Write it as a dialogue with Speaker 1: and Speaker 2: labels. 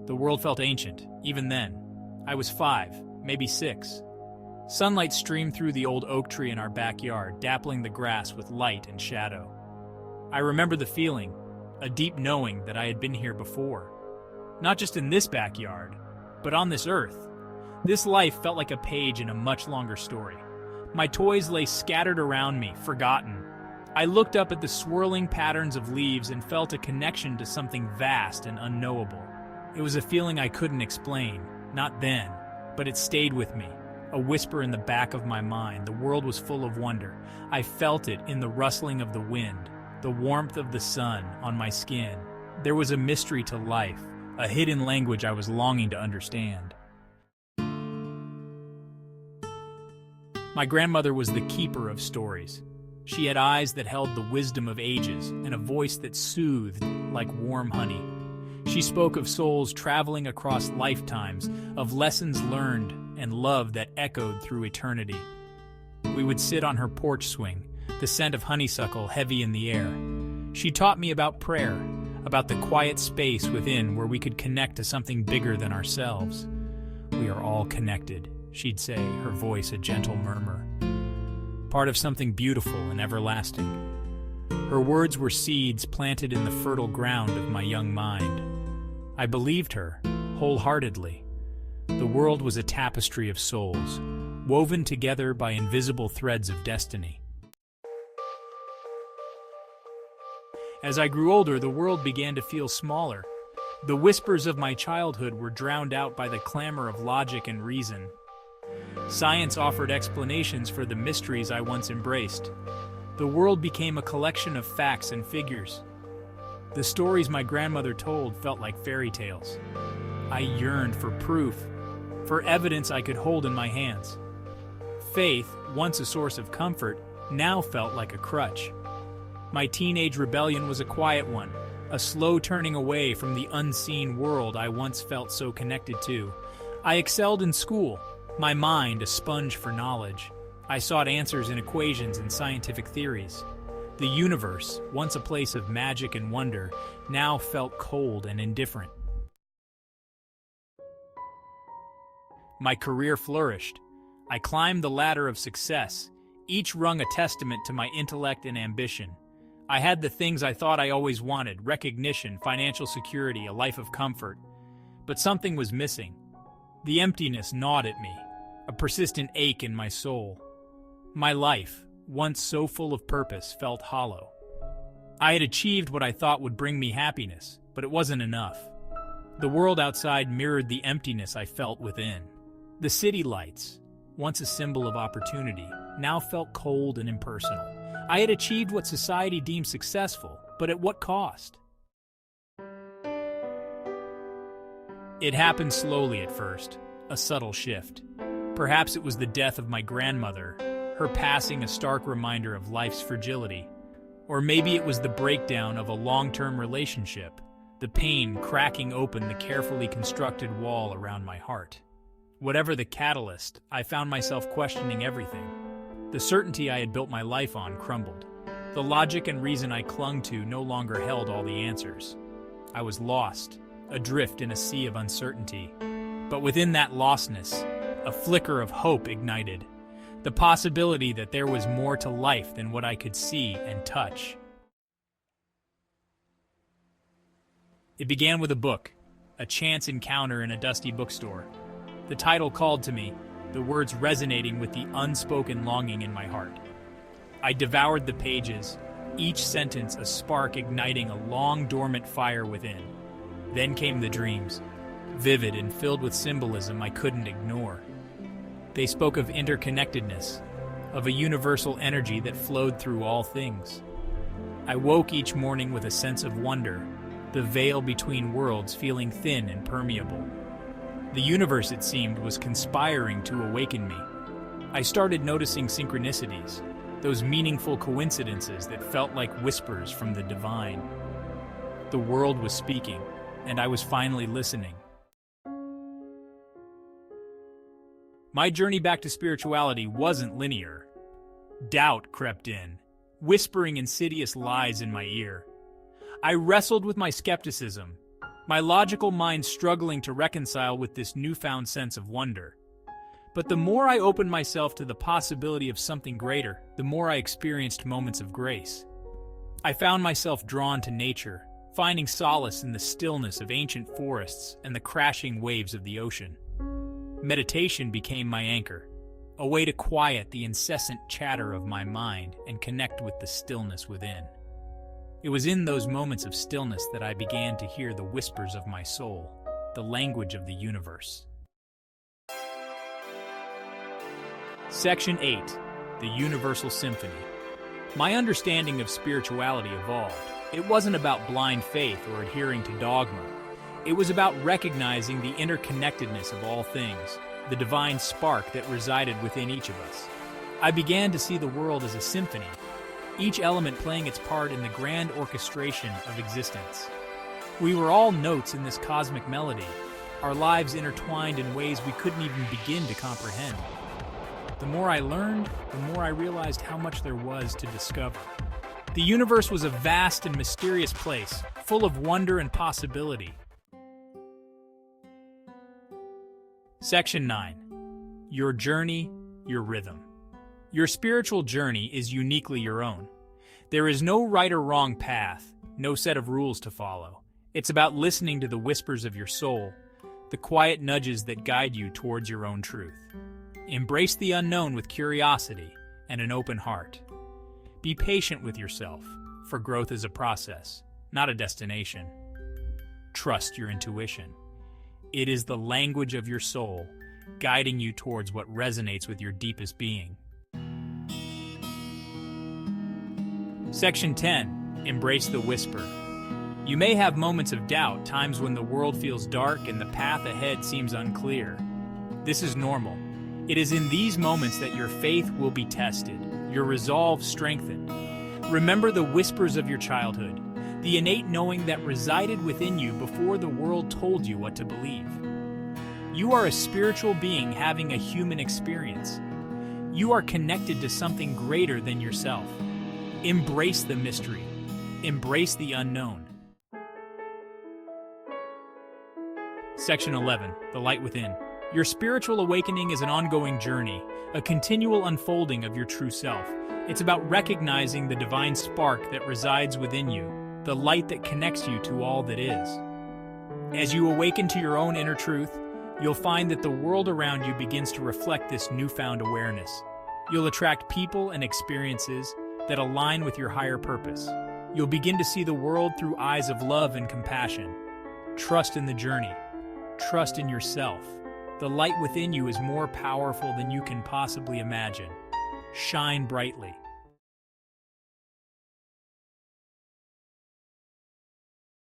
Speaker 1: The world felt ancient, even then. I was 5, maybe 6. Sunlight streamed through the old oak tree in our backyard, dappling the grass with light and shadow. I remember the feeling, a deep knowing that I had been here before. Not just in this backyard, but on this earth. This life felt like a page in a much longer story. My toys lay scattered around me, forgotten. I looked up at the swirling patterns of leaves and felt a connection to something vast and unknowable. It was a feeling I couldn't explain, not then, but it stayed with me. A whisper in the back of my mind. The world was full of wonder. I felt it in the rustling of the wind, the warmth of the sun on my skin. There was a mystery to life, a hidden language I was longing to understand. My grandmother was the keeper of stories. She had eyes that held the wisdom of ages and a voice that soothed like warm honey. She spoke of souls traveling across lifetimes, of lessons learned and love that echoed through eternity. We would sit on her porch swing, the scent of honeysuckle heavy in the air. She taught me about prayer, about the quiet space within where we could connect to something bigger than ourselves. We are all connected, she'd say, her voice a gentle murmur. Part of something beautiful and everlasting. Her words were seeds planted in the fertile ground of my young mind. I believed her, wholeheartedly. The world was a tapestry of souls, woven together by invisible threads of destiny. As I grew older, the world began to feel smaller. The whispers of my childhood were drowned out by the clamor of logic and reason. Science offered explanations for the mysteries I once embraced. The world became a collection of facts and figures. The stories my grandmother told felt like fairy tales. I yearned for proof, for evidence I could hold in my hands. Faith, once a source of comfort, now felt like a crutch. My teenage rebellion was a quiet one, a slow turning away from the unseen world I once felt so connected to. I excelled in school, my mind a sponge for knowledge. I sought answers in equations and scientific theories. The universe, once a place of magic and wonder, now felt cold and indifferent. My career flourished. I climbed the ladder of success, each rung a testament to my intellect and ambition. I had the things I thought I always wanted: recognition, financial security, a life of comfort. But something was missing. The emptiness gnawed at me, a persistent ache in my soul. My life, once so full of purpose, felt hollow. I had achieved what I thought would bring me happiness, but it wasn't enough. The world outside mirrored the emptiness I felt within. The city lights, once a symbol of opportunity, now felt cold and impersonal. I had achieved what society deemed successful, but at what cost? It happened slowly at first, a subtle shift. Perhaps it was the death of my grandmother, her passing a stark reminder of life's fragility. Or maybe it was the breakdown of a long-term relationship, the pain cracking open the carefully constructed wall around my heart. Whatever the catalyst, I found myself questioning everything. The certainty I had built my life on crumbled. The logic and reason I clung to no longer held all the answers. I was lost, adrift in a sea of uncertainty. But within that lostness, a flicker of hope ignited. The possibility that there was more to life than what I could see and touch. It began with a book, a chance encounter in a dusty bookstore. The title called to me, the words resonating with the unspoken longing in my heart. I devoured the pages, each sentence a spark igniting a long dormant fire within. Then came the dreams, vivid and filled with symbolism I couldn't ignore. They spoke of interconnectedness, of a universal energy that flowed through all things. I woke each morning with a sense of wonder, the veil between worlds feeling thin and permeable. The universe, it seemed, was conspiring to awaken me. I started noticing synchronicities, those meaningful coincidences that felt like whispers from the divine. The world was speaking, and I was finally listening. My journey back to spirituality wasn't linear. Doubt crept in, whispering insidious lies in my ear. I wrestled with my skepticism, my logical mind struggling to reconcile with this newfound sense of wonder. But the more I opened myself to the possibility of something greater, the more I experienced moments of grace. I found myself drawn to nature, finding solace in the stillness of ancient forests and the crashing waves of the ocean. Meditation became my anchor, a way to quiet the incessant chatter of my mind and connect with the stillness within. It was in those moments of stillness that I began to hear the whispers of my soul, the language of the universe. Section 8. The Universal Symphony. My understanding of spirituality evolved. It wasn't about blind faith or adhering to dogma. It was about recognizing the interconnectedness of all things, the divine spark that resided within each of us. I began to see the world as a symphony, each element playing its part in the grand orchestration of existence. We were all notes in this cosmic melody, our lives intertwined in ways we couldn't even begin to comprehend. The more I learned, the more I realized how much there was to discover. The universe was a vast and mysterious place, full of wonder and possibility. Section 9. Your journey, your rhythm. Your spiritual journey is uniquely your own. There is no right or wrong path, no set of rules to follow. It's about listening to the whispers of your soul, the quiet nudges that guide you towards your own truth. Embrace the unknown with curiosity and an open heart. Be patient with yourself, for growth is a process, not a destination. Trust your intuition. It is the language of your soul, guiding you towards what resonates with your deepest being. Section 10. Embrace the whisper. You may have moments of doubt, times when the world feels dark and the path ahead seems unclear. This is normal. It is in these moments that your faith will be tested, your resolve strengthened. Remember the whispers of your childhood, the innate knowing that resided within you before the world told you what to believe. You are a spiritual being having a human experience. You are connected to something greater than yourself. Embrace the mystery. Embrace the unknown. Section 11. The Light Within. Your spiritual awakening is an ongoing journey, a continual unfolding of your true self. It's about recognizing the divine spark that resides within you, the light that connects you to all that is. As you awaken to your own inner truth, you'll find that the world around you begins to reflect this newfound awareness. You'll attract people and experiences that align with your higher purpose. You'll begin to see the world through eyes of love and compassion. Trust in the journey. Trust in yourself. The light within you is more powerful than you can possibly imagine. Shine brightly.